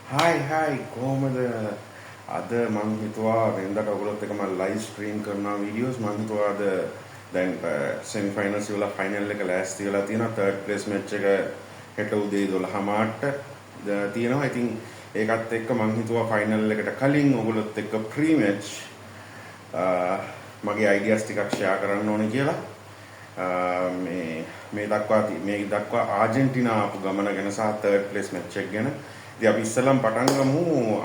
Hi කොහොමද අද මම හිතුවා වෙනදාට ඔයගොල්ලොත් එක්ක මම ලයිව් ස්ට්‍රීම් කරනවා වීඩියෝස් මම හිතුවා අද දැන් සෙමි ෆයිනල්ස් වල ෆයිනල් එක ලෑස්ති වෙලා තියෙනවා තර්ඩ් ප්ලේස් මැච් එක හෙට උදේ 12 මාට තියෙනවා. ඉතින් ඒකත් එක්ක මම හිතුවා ෆයිනල් එකට කලින් ඔයගොල්ලොත් එක්ක ප්‍රී මැච් මගේ අයිඩියාස් ටිකක් ෂෙයා කරන්න ඕනේ කියලා. මේ දක්වා ආජන්ටිනා ආපු ගමන ගැන සහ තර්ඩ් ප්ලේස් මැච් එක ගැන ඉතින් අපි ඉස්සෙල්ලාම පටන් ගමු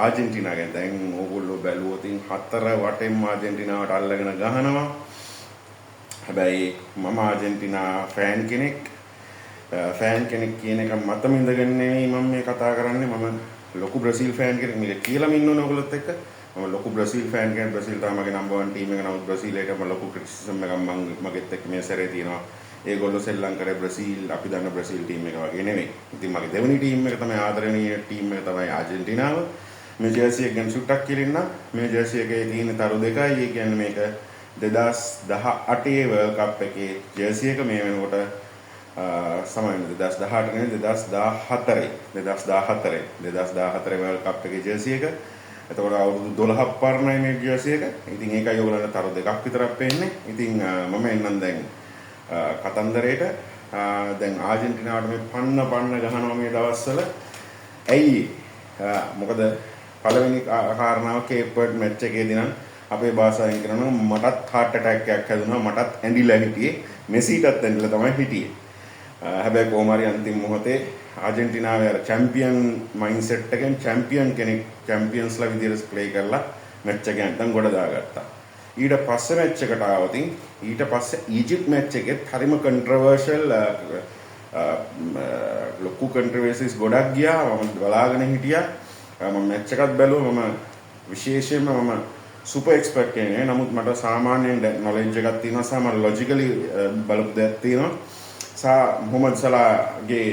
ආජන්ටිනා ගැන. දැන් ඕගොල්ලෝ බැලුවොත් හතර වටෙන්ම ආජන්ටිනාවට අල්ලගෙන ගහනවා. හැබැයි මම ආජන්ටිනා ෆෑන් කෙනෙක් කියන එක මතම ඉඳගෙන නෙවෙයි මම මේ කතා කරන්නේ. මම ලොකු බ්‍රසීල් ෆෑන් කෙනෙක්. මේක කියලා මින්න ඕන ඔයගොල්ලොත් එක්ක. මම ලොකු බ්‍රසීල් ෆෑන් කෙනෙක්. බ්‍රසීල් තමයි මගේ නම්බර් 1 ටීම් එක. නමුත් බ්‍රසීලයට මම ලොකු ක්‍රිටිසිසම් එකක් මගෙත් එක්ක මේ සැරේ තියෙනවා. ඒගොල්ලෝ සෙල්ලම් කරේ බ්‍රසීල් අපි දන්න බ්‍රසීල් ටීම් එක වගේ නෙමෙයි. ඉතින් මගේ දෙවෙනි ටීම් එක තමයි ආදරණීය ටීම් එක තමයි ආජන්ටිනාව. මේ ජර්සි එක ගැන සුට්ටක් කියලින්න. මේ ජර්සි එකේ තියෙන තරු දෙකයි. ඒ කියන්නේ මේක 2018 වර්ල්ඩ් කප් එකේ ජර්සි එක මේ වෙනකොට සමාන 2018 නෙවෙයි 2014 වර්ල්ඩ් කප් එකේ ජර්සි එක. එතකොට අවුරුදු 12ක් පරණයි මේ ජර්සි එක. ඉතින් ඒකයි ඔයගොල්ලන්ට තරු දෙකක් විතරක් පේන්නේ. ඉතින් මම එන්නම් දැන් කතන්දරේට. දැන් ආජන්ටිනාවට මේ පන්න ගහනවා මේ දවස්වල. ඇයි? මොකද පළවෙනි කාරණාව කේප් වර්ඩ් මැච් එකේදී නම් අපේ භාෂාවෙන් කියනවා මටත් heart attack එකක් හැදුනා. මටත් ඇඬිලා හිටියේ. මෙසිටත් ඇඬිලා තමයි හිටියේ. හැබැයි කොහොම හරි අන්තිම මොහොතේ ආජන්ටිනාවේ අර චැම්පියන් මයින්ඩ්සෙට් එකෙන් චැම්පියන්ස්ලා විදියට ප්ලේ කරලා මැච් එක නැත්තම් ගොඩ දාගත්තා. ඊට පස්සේ මැච් එකට ආවතින් ඊට පස්සේ ඊජිප්ට් මැච් එකෙත් හරිම කන්ට්‍රොවර්ෂල් ලොකු කන්ට්‍රොවර්සිස් ගොඩක් ගියා. මම බලාගෙන හිටියා. මම මැච් එකත් බැලුවා. මම විශේෂයෙන්ම මම සුපර් එක්ස්පර්ට් කෙනෙක් නෙවෙයි. නමුත් මට සාමාන්‍යයෙන් නොලෙජ් එකක් තියෙනවා සහ මම ලොජිකලි බලපු දෙයක් තියෙනවා. සහ මොහමඩ් සලාගේ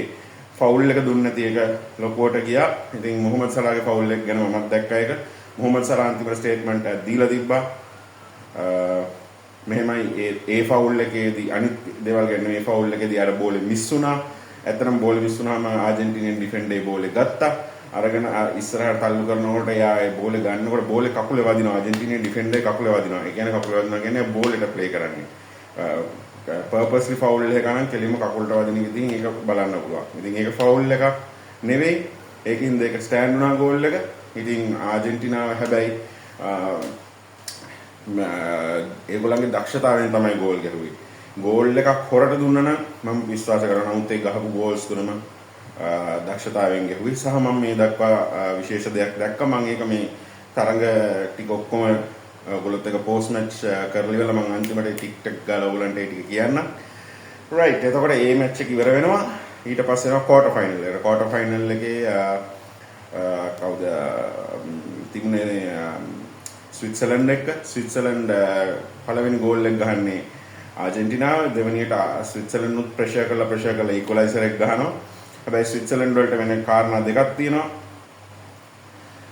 ෆවුල් එක දුන්නේ නැති එක ලොකුවට ගියා. ඉතින් මොහමඩ් සලාගේ ෆවුල් එක ගැන මමත් දැක්කා ඒක. මොහමඩ් සලා අන්තිම ස්ටේට්මන්ට් එකක් දීලා තිබ්බා. මෙහෙමයි ඒ ෆවුල් එකේදී අනිත් දේවල් ගැන මේ ෆවුල් එකේදී අර බෝලේ මිස් වුණා. ඇත්තටම බෝලේ මිස් වුණාම ආජන්ටිනියන් ඩිෆෙන්ඩර් ඒ බෝලේ ගත්තා. අරගෙන ඉස්සරහට තල්ලු කරනකොට එයා ඒ බෝලේ ගන්නකොට බෝලේ කකුලේ වදිනවා. ආජන්ටිනියන් ඩිෆෙන්ඩර් කකුලේ වදිනවා. ඒ කියන්නේ කකුලේ වදිනවා කියන්නේ බෝලෙට ප්ලේ කරන්නේ. පර්පස්ලි ෆවුල් එකක් නම් කෙලින්ම කකුලට වදින විදිහින් ඒක බලන්න පුළුවන්. ඉතින් ඒක ෆවුල් එකක් නෙවෙයි. ඒකින්ද ඒක ස්ටෑන්ඩ් වුණා ගෝල් එක. ඉතින් ආජන්ටිනාව හැබැයි ඒගොල්ලන්ගේ දක්ෂතාවයෙන් තමයි ගෝල් ගැහුවේ. ගෝල් එකක් හොරට දුන්නා නම් මම විශ්වාස කරනවා. නමුත් ඒ ගහපු ගෝල්ස් තුනම දක්ෂතාවයෙන් ගැහුවේ. සහ මම මේ දක්වා විශේෂ දෙයක් දැක්කා. මම ඒක මේ තරඟ ටික ඔක්කොම ඔයගොල්ලොත් එක පෝස්ට් මැච් කරලා ඉවරලා මම අන්තිමට TikTok ගාලා ඔයගොල්ලන්ට ඒ ටික කියන්න. රයිට්. එතකොට මේ මැච් එක ඉවර වෙනවා. ඊට පස්සේ එනවා ක්වාටර් ෆයිනල් එක. ක්වාටර් ෆයිනල් එකේ කවුද තිබුණේ ස්විට්සර්ලන්ඩ් එක්ක. ස්විට්සර්ලන්ඩ් පළවෙනි ගෝල් එක ගහන්නේ ආජන්ටිනාව. දෙවෙනියට ස්විට්සර්ලන්ඩ් උත් ප්‍රෙෂර් කරලා ඉක්වලයිසර් එක ගහනවා. හැබැයි ස්විට්සර්ලන්ඩ් වලට වෙන කාරණා දෙකක් තියෙනවා.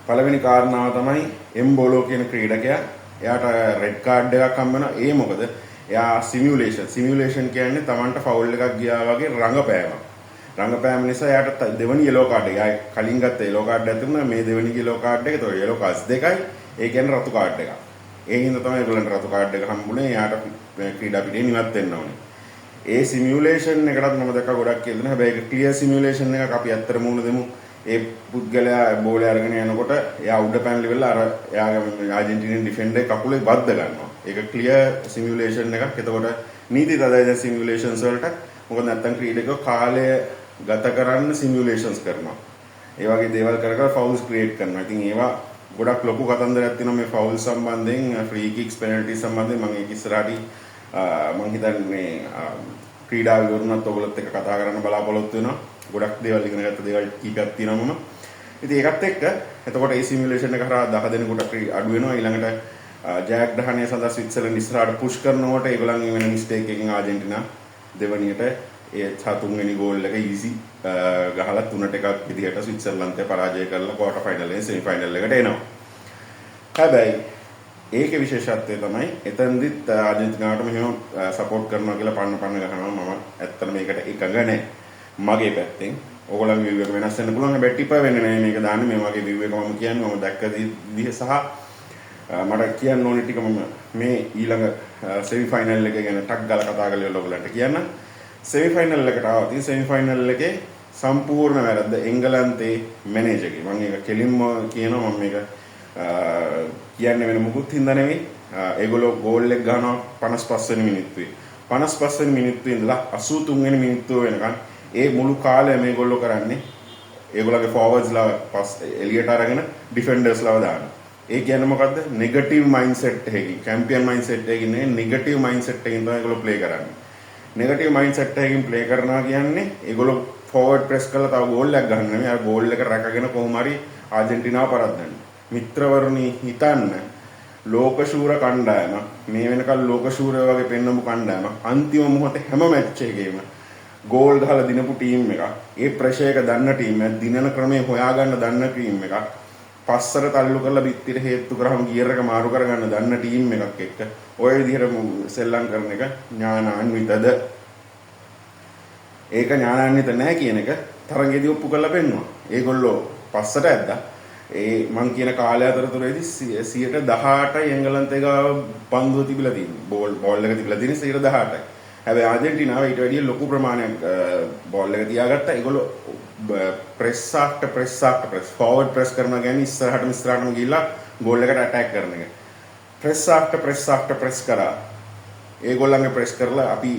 පළවෙනි කාරණාව තමයි එම්බෝලෝ කියන ක්‍රීඩකයා. එයාට රෙඩ් කාඩ් එකක් හම්බ වෙනවා. ඒ මොකද? එයා සිමියුලේෂන් කියන්නේ Tamanට ෆවුල් එකක් ගියා වගේ රංගපෑම නිසා එයාට දෙවෙනි යෙලෝ කාඩ් එක. එයා කලින් ගත්ත යෙලෝ කාඩ් එක තිබුණා. මේ දෙවෙනි යෙලෝ කාඩ් එක. ඒතකොට යෙලෝ කාඩ්ස් දෙකයි. ඒ කියන්නේ රතු කාඩ් එකක්. ඒ හින්දා තමයි ඒගොල්ලන්ට රතු කාඩ් එක හම්බුනේ. එයාට ක්‍රීඩා පිටියේ නිවත් වෙන්න ඕනේ. ඒ සිමියුලේෂන් එකටත් මම දැක්කා ගොඩක් කියලා. හැබැයි ඒක ක්ලියර් සිමියුලේෂන් එකක්. අපි ඇත්තට මුණ දෙමු. ඒ පුද්ගලයා බෝලේ අරගෙන යනකොට එයා උඩ පැනලි වෙලා අර එයාගේ ආජන්ටිනියන් ඩිෆෙන්ඩර් කකුලේ බද්ද ගන්නවා. ඒක ක්ලියර් සිමියුලේෂන් එකක්. එතකොට නීති තදයි සිමියුලේෂන්ස් වලට. මොකද නැත්තම් ක්‍රීඩකයෝ කාලය ගත කරන්න සිමියුලේෂන්ස් කරනවා. ඒ වගේ දේවල් කර ෆවුල්ස් ක්‍රියේට් කරනවා. ඉතින් ඒවා ගොඩක් ලොකු කතන්දරයක් තියෙනවා මේ ෆවුල් සම්බන්ධයෙන්, ෆ්‍රී කික්ස්, පෙනල්ටි සම්බන්ධයෙන්. මම ඒක ඉස්සරහට මම හිතන්නේ මේ ක්‍රීඩාව විවරණත් ඔයගොල්ලොත් එක්ක කතා කරන්න බලාපොරොත්තු වෙනවා. ගොඩක් දේවල් ඉගෙන ගත්ත දේවල් කීපයක් තියෙනවා මම. ඉතින් ඒකත් එක්ක එතකොට ඒ සිමියුලේෂන් එක කරා 10 දෙනෙකුට අඩු වෙනවා. ඊළඟට ජයග්‍රහණය සඳහා ස්විට්සර්ලන්ඩ් ඉස්සරහට පුෂ් කරනකොට ඒගොල්ලන්ගේ වෙන මිස්ටේක් එකකින් ආජන්ටිනා දෙවනියට ඒ තුන්වෙනි ගෝල් එක ඊසි ගහලා 3ට එකක් විදිහට ස්විට්සර්ලන්තය පරාජය කරලා ක්වාටර් ෆයිනල් එකේ සෙමි ෆයිනල් එකට එනවා. හැබැයි ඒකේ විශේෂත්වය තමයි එතනදිත් ආජන්ටිනාවට මෙහෙම සපෝට් කරනවා කියලා පන්න ගහනවා. මම ඇත්තට මේකට එකඟ නැහැ. මගේ පැත්තෙන් ඕගොල්ලන්ගේ view එක වෙනස් වෙන්න පුළුවන්. හැබැයි ටිප වෙන්නේ නැහැ මේක දාන්නේ. මේ වගේ view එක මම කියන්නේ මම දැක්ක විදිහ සහ මට කියන්න ඕනේ ටික මම මේ ඊළඟ සෙමි ෆයිනල් එක ගැන ටක් ගාලා කතා කරලා ඔයගොල්ලන්ට කියන්න. සෙමි ෆයිනල් එකට ආවා. ඉතින් සෙමි ෆයිනල් එකේ සම්පූර්ණ වැරද්ද එංගලන්තේ මැනේජර්ගේ. මම ඒක කෙලින්ම කියනවා මම මේක කියන්නේ වෙන මොකුත් හින්දා නෙවෙයි. ඒගොල්ලෝ ගෝල් එක ගහනවා 55 වෙනි මිනිත්තුවේ. 55 වෙනි මිනිත්තුවේ ඉඳලා 83 වෙනි මිනිත්තුව වෙනකන් ඒ මුළු කාලය මේගොල්ලෝ කරන්නේ ඒගොල්ලෝගේ ෆෝවර්ඩ්ස්ලා පස් එලියට අරගෙන ඩිෆෙන්ඩර්ස්ලාව දානවා. ඒ කියන්නේ මොකද්ද? නෙගටිව් මයින්ඩ්සෙට් එකකින්, චැම්පියන් මයින්ඩ්සෙට් එකකින් නෙවෙයි නෙගටිව් මයින්ඩ්සෙට් එකකින් තමයි ඒගොල්ලෝ ප්ලේ කරන්නේ. නෙගටිව් මයින්ඩ්සෙට් එකකින් ප්ලේ කරනවා කියන්නේ ඒගොල්ලෝ ෆෝවර්ඩ් ප්‍රෙස් කරලා තව ගෝල් එකක් ගන්න නෙවෙයි. අර ගෝල් එක රැකගෙන කොහොම හරි ආජන්ටිනාව පරද්දන්න. මිත්‍රවරුනි හිතන්න ලෝකශූර කණ්ඩායම මේ වෙනකල් ලෝකශූරය වගේ පෙන්නපු කණ්ඩායම අන්තිම මොහොතේ හැම මැච් එකේම ගෝල් ගහලා දිනපු ටීම් එකක්. ඒ ප්‍රෙෂර් එක දන්න ටීම් එකක්, දිනන ක්‍රමය හොයාගන්න දන්න ටීම් එකක්. පස්සට තල්ලු කරලා බිත්තිර හේතු කරාම ගියර් එක මාරු කරගන්න දන්න ටීම් එකක් එක්ක ඔය විදිහට සෙල්ලම් කරන එක ඥානාන්විතද? ඒක ඥානාන්විත නැහැ කියන එක තරඟෙදී ඔප්පු කරලා පෙන්නවා. ඒගොල්ලෝ පස්සට ඇද්දා. ඒ මං කියන කාලය අතරතුරේදී 118යි එංගලන්තේ ගාව පන්දුව තිබිලා තියෙන්නේ. බෝල් එක තිබිලා තියෙන්නේ 118යි. හැබැයි ආජන්ටිනාව ඊට වැඩිය ලොකු ප්‍රමාණයක් බෝල් එක තියාගත්තා. ඒගොල්ලෝ press after press forward press කරනවා කියන්නේ ඉස්සරහටම ගිහිල්ලා ගෝල් එකට ඇටැක් කරන එක. ප්‍රෙස් ආෆ්ටර් ප්‍රෙස් කරා. ඒගොල්ලන්ගේ ප්‍රෙස් කරලා අපි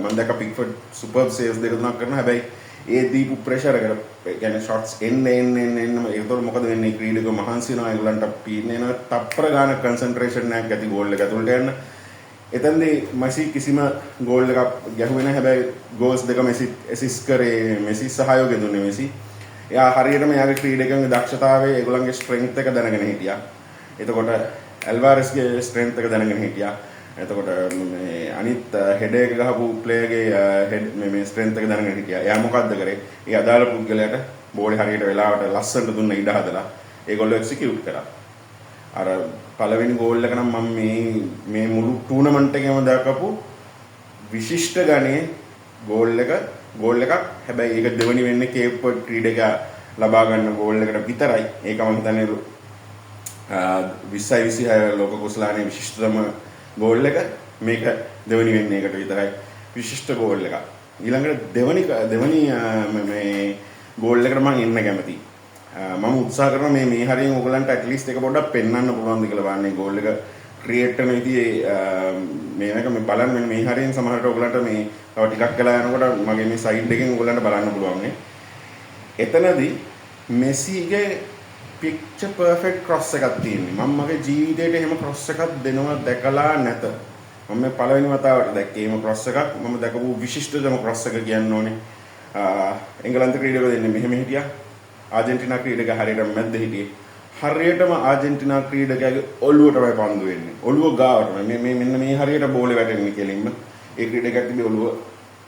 මම දැක්ක පික්ෆර්ඩ් සුපර්බ් සේව්ස් දෙක තුනක් කරනවා. හැබැයි ඒ දීපු ප්‍රෙෂර් එකට කියන්නේ ෂොට්ස් එන්න ඒතකොට මොකද වෙන්නේ? ක්‍රීඩකයෝ මහන්සි වෙනවා. ඒගොල්ලන්ට පීන්නේ නැව තප්පර ගානක් කන්සන්ට්‍රේෂන් එකක් ඇති ගෝල් එක ඇතුළට යන්න. එතෙන්දී මෙසි කිසිම ගෝල් එකක් ගැහුවේ නැහැ. හැබැයි ගෝල්ස් දෙක මෙසි ඇසිස්ට් කරේ. මෙසි සහයෝගය දුන්නේ මෙසි. එයා හරියටම එයාගේ ක්‍රීඩකයන්ගේ දක්ෂතාවය ඒගොල්ලන්ගේ ස්ට්‍රෙන්ග්ත් එක දැනගෙන හිටියා. එතකොට ඇල්වාරස්ගේ ස්ට්‍රෙන්ග්ත් එක දැනගෙන හිටියා. එතකොට මේ අනිත් හෙඩ් එක ගහපු ප්ලේයර්ගේ හෙඩ් මේ ස්ට්‍රෙන්ග්ත් එක දැනගෙන හිටියා. එයා මොකද්ද කරේ? ඒ අදාළ පුද්ගලයාට බෝලේ හරියට වෙලාවට ලස්සනට දුන්න ඉඩ හදලා ඒගොල්ලෝ එක්සිකියුට් කරා. අර පළවෙනි ගෝල් එක නම් මම මේ මුළු ටූර්නමන්ට් එකේම දැකපු විශිෂ්ට ගණයේ ගෝල් එකක්. හැබැයි ඒක දෙවෙනි වෙන්නේ කේප් වර්ඩ් ක්‍රීඩකයා ලබා ගන්න ගෝල් එකට විතරයි. ඒක මම හිතන්නේ 2026 ලෝක කුසලානේ විශිෂ්ටතම ගෝල් එක. මේක දෙවෙනි වෙන්නේ ඒකට විතරයි විශිෂ්ට ගෝල් එකක්. ඊළඟට දෙවෙනි මේ ගෝල් එකට මම ඉන්න කැමතියි. මම උත්සාහ කරනවා මේ හරියෙන් ඔයගලන්ට ඇට්ලිස්ට් එක පොඩ්ඩක් පෙන්වන්න පුළුවන්ද කියලා බලන්න. මේ ගෝල් එක ක්‍රියේට් කරන විදිහේ මේක මේ බලන්න මේ හරියෙන් සමහරට ඔයගලන්ට මේ තව ටිකක් වෙලා යනකොට මගේ මේ සයිඩ් එකෙන් ඔයගලන්ට බලන්න පුළුවන් නේ. එතනදී මෙසිගේ පික්චර් පර්ෆෙක්ට් ක්‍රොස් එකක් තියෙනවා. මම මගේ ජීවිතේට එහෙම ක්‍රොස් එකක් දෙනවා දැකලා නැත. මම මේ පළවෙනි වතාවට දැක්කේ එහෙම ක්‍රොස් එකක්. මම දැකපු විශිෂ්ටතම ක්‍රොස් එක කියන්න ඕනේ. එංගලන්ත ක්‍රීඩකයෝ දෙන්නේ මෙහෙම හිටියා. ආජන්ටිනා ක්‍රීඩකයා හරියටම මැද්ද හිටියේ. හරියටම ආජන්ටිනා ක්‍රීඩකයාගේ ඔළුවටමයි පන්දු වෙන්නේ. ඔළුව ගාවටම මේ මෙන්න මේ හරියට බෝලේ වැටෙන්නේ කෙලින්ම. ඒ ක්‍රීඩකයාට තිබි ඔළුව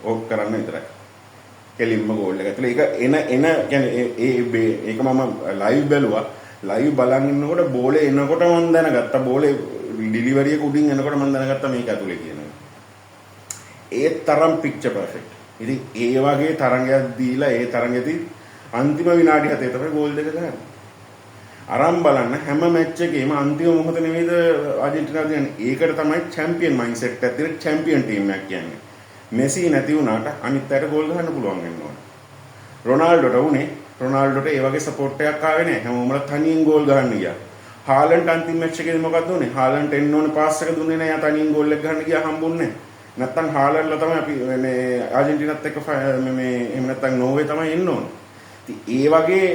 ඕක් කරන්න විතරයි. කෙලින්ම ගෝල් එක ඇතුලේ ඒක කියන්නේ ඒක මම ලයිව් බැලුවා. ලයිව් බලන් ඉන්නකොට බෝලේ එනකොට මම දැනගත්තා බෝලේ ඩිලිවරි එක උඩින් එනකොට මම දැනගත්තා මේක ඇතුලේ කියනවා. ඒ තරම් පික්චර් පර්ෆෙක්ට්. ඉතින් ඒ වගේ තරඟයක් දීලා ඒ තරඟෙදී අන්තිම විනාඩි 7 තමයි ගෝල් දෙක ගහන්නේ. අරන් බලන්න හැම මැච් එකේම අන්තිම මොහොත නෙවෙයිද ආජන්ටිනාව කියන්නේ. ඒකට තමයි චැම්පියන් මයින්ඩ්සෙට් එකක් තියෙන චැම්පියන් ටීම් එකක් කියන්නේ. මෙසි නැති වුණාට අනිත් අයට ගෝල් ගහන්න පුළුවන් වෙන්න ඕන. රොනාල්ඩෝට ඒ වගේ සපෝට් එකක් ආවේ නැහැ. හැමෝම තනියෙන් ගෝල් ගහන්න ගියා. හාලන්ඩ් අන්තිම මැච් එකේදී මොකක්ද උනේ? හාලන්ඩ් එන්න ඕනේ පාස් එක දුන්නේ නැහැ. යා තනියෙන් ගෝල් එක ගහන්න ගියා හම්බුන්නේ නැහැ. නැත්තම් හාලන්ඩ්ලා තමයි අපි මේ ආජන්ටිනාත් එක්ක මේ එහෙම නැත්තම් නෝර්වේ තමයි එන්න ඕනේ. ඉතින් ඒ වගේ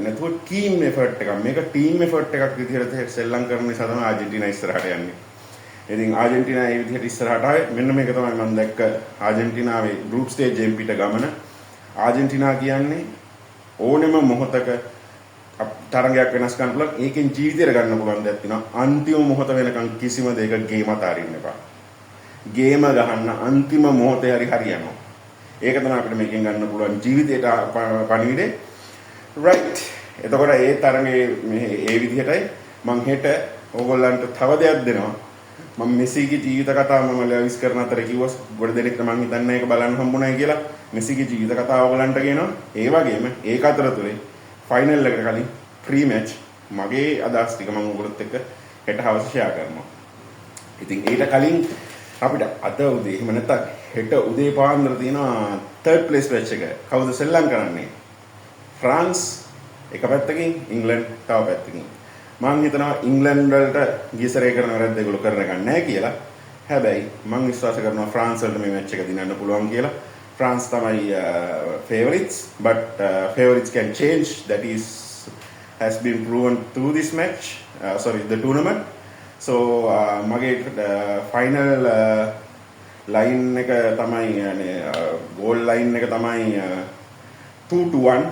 නැතුව ටීම් එෆර්ට් එකක්. මේක ටීම් එෆර්ට් එකක් විදිහට සෙල්ලම් කරන නිසා තමයි ආජන්ටිනා ඉස්සරහට යන්නේ. ඉතින් ආජන්ටිනා මේ විදිහට ඉස්සරහට ආවේ. මෙන්න මේක තමයි මම දැක්ක ආජන්ටිනාවේ ගෲප් ස්ටේජ් එකෙන් පිට ගමන. ආජන්ටිනා කියන්නේ ඕනෙම මොහොතක තරඟයක් වෙනස් කරන්න පුළුවන්. ඒකෙන් ජීවිතය ගන්න පුළුවන් දෙයක් තියෙනවා. අන්තිම මොහොත වෙනකන් කිසිම දෙයක ගේම අතාරින්න එපා. ගේම ගහන්න අන්තිම මොහොතේ හරි හරියනවා. ඒක තමයි අපිට මේකෙන් ගන්න පුළුවන් ජීවිතේට පණිවිඩේ. රයිට්. එතකොට ඒ තරමේ මේ විදිහටයි මම හෙට ඕගොල්ලන්ට තව දෙයක් දෙනවා. මම මෙසිගේ ජීවිත කතාව මම ලැවිස් කරන අතර කිව්වා ගොඩ දෙනෙක්ට මම හිතන්නේ ඒක බලන්න හම්බුනායි කියලා. මෙසිගේ ජීවිත කතාව ඔයගලන්ට කියනවා. ඒ වගේම ඒක අතරතුරේ ෆයිනල් එකට කලින් ප්‍රී මැච් මගේ අදහස් ටික මම ඔයගොල්ලොත් එක්ක හෙට හවස ෂෙයා කරනවා. ඉතින් ඊට කලින් අපිට අද උදේ එහෙම නැත්නම් හෙට උදේ පාන්දර තියෙනවා third place match එක. කවුද සෙල්ලම් කරන්නේ? ෆ්‍රාන්ස් එක පැත්තකින් ඉංග්ලන්ඩ් තව පැත්තකින්. මම හිතනවා ඉංග්ලන්ඩ් වලට ගියසරේ කරන වැරද්ද ඒගොල්ලෝ කරන ගන්න නැහැ කියලා. හැබැයි මම විශ්වාස කරනවා ෆ්‍රාන්ස් වලට මේ මැච් එක දිනන්න පුළුවන් කියලා. ෆ්‍රාන්ස් තමයි favorites but favorites can change. That is has been proven through this match. The tournament. So මගේ final line එක තමයි goal line එක තමයි 2-1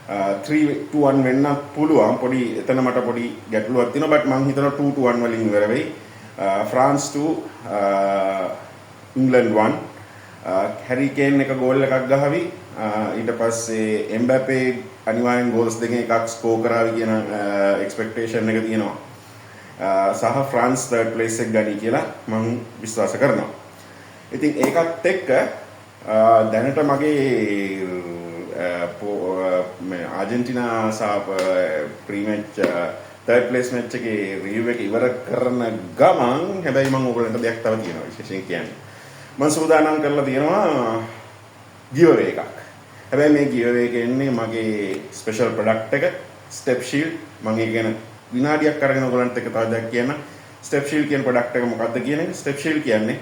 3-1 වෙන්න පුළුවන්. පොඩි එතන මට පොඩි ගැටලුවක් තියෙනවා but මම හිතනවා 2-1 වලින් ඉවර වෙයි. France 2 England 1 Harry Kane එක ගෝල් එකක් ගහවි. ඊට පස්සේ Mbappe අනිවාර්යෙන් goals දෙකෙන් එකක් ස්කෝර් කරાવી කියන expectation එක තියෙනවා. සහ France third place එක ගනි කියලා මම විශ්වාස කරනවා. ඉතින් ඒකත් එක්ක දැනට මගේ ආජන්ටිනා සහ ප්‍රී මැච් third place match එකේ රිවිව් එක ඉවර කරන ගමන් හැබැයි මම ඔයගලන්ට දෙයක් තව කියනවා විශේෂයෙන් කියන්නේ. මම සූදානම් කරලා තියෙනවා giveaway එකක්. හැබැයි මේ giveaway එක එන්නේ මගේ ස්පෙෂල් ප්‍රොඩක්ට් එක Step Shield. මම ඒක ගැන විනාඩියක් අරගෙන ඔයගලන්ට එක තව දෙයක් කියන්න. Step Shield කියන ප්‍රොඩක්ට් එක මොකක්ද කියන එක. Step Shield කියන්නේ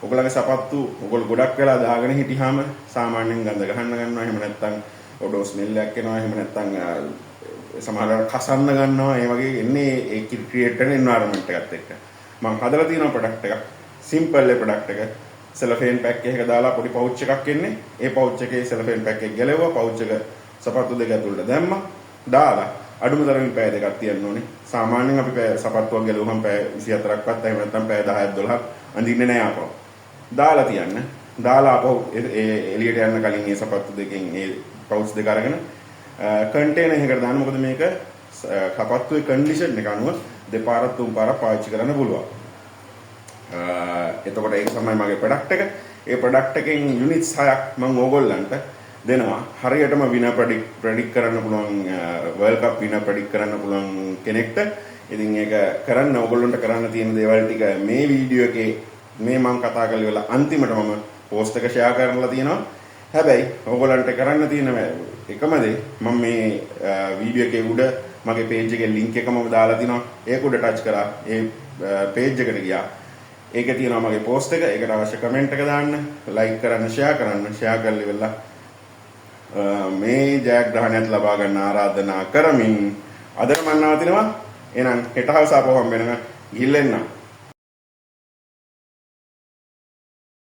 ඔයගලගේ සපත්තු ඔයගොල්ලෝ ගොඩක් වෙලා දාගෙන හිටියාම සාමාන්‍යයෙන් ගඳ ගහන්න ගන්නවා. එහෙම නැත්නම් ඔඩෝ ස්මෙල් එකක් එනවා. එහෙම නැත්නම් සමහරවල් කසන්න ගන්නවා. ඒ වගේ එන්නේ ඒ ක්‍රියේට් කරන එන්වයරන්මන්ට් එකත් එක්ක. මම හදලා තියෙන ප්‍රොඩක්ට් එකක්. සිම්පල් ඒ ප්‍රොඩක්ට් එක. සෙලොෆේන් පැක් එකක දාලා පොඩි පවුච් එකක් එන්නේ. ඒ පවුච් එකේ සෙලොෆේන් පැක් එක ගැලෙවුවා. පවුච් එක සපත්තු දෙක ඇතුළට දැම්මා. දාලා අඩුම තරමින් පැය දෙකක් තියන්න ඕනේ. සාමාන්‍යයෙන් අපි පැය සපත්තුවක් ගැලුවහම පැය 24ක්වත් එහෙම නැත්නම් පැය 10ක් 12ක් අඳින්නේ නැහැ ආපහු. දාලා තියන්න. දාලා ආපහු එළියට යන්න කලින් මේ සපත්තු දෙකෙන් මේ පවුච් දෙක අරගෙන කන්ටේනර් එකකට දාන්න. මොකද මේක සපත්තුවේ කන්ඩිෂන් එක අනුව දෙපාරක් තුන් පාරක් පාවිච්චි කරන්න පුළුවන්. එතකොට ඒක තමයි මගේ ප්‍රොඩක්ට් එක. ඒ ප්‍රොඩක්ට් එකෙන් යුනිට්ස් 6ක් මම ඕගොල්ලන්ට දෙනවා. හරියටම විනර් ප්‍රෙඩික්ට් කරන්න පුළුවන් වර්ල්ඩ් කප් විනර් ප්‍රෙඩික්ට් කරන්න පුළුවන් කෙනෙක්ට. ඉතින් ඒක කරන්න ඕගොල්ලන්ට කරන්න තියෙන දේවල් ටික මේ වීඩියෝ එකේ මේ මම කතා කරලා ඉවරලා අන්තිමට මම පෝස්ට් එක ෂෙයා කරලා තියෙනවා. හැබැයි ඕගොල්ලන්ට කරන්න තියෙන එකම දේ මම මේ වීඩියෝ එකේ උඩ මගේ page එකේ link එක මම දාලා තිනවා. ඒක උඩ ටච් කරා ඒ page එකට ගියා. ඒකේ තියෙනවා මගේ post එක. ඒකට අවශ්‍ය comment එක දාන්න, like කරන්න, share කරන්න. share කරලා ඉවරලා මේ ජයග්‍රහණයත් ලබා ගන්න ආරාධනා කරමින් අදට මම නවතිනවා. එහෙනම් හෙට හවස ආපහු හම්බ වෙනවා. ගිහින් එන්න.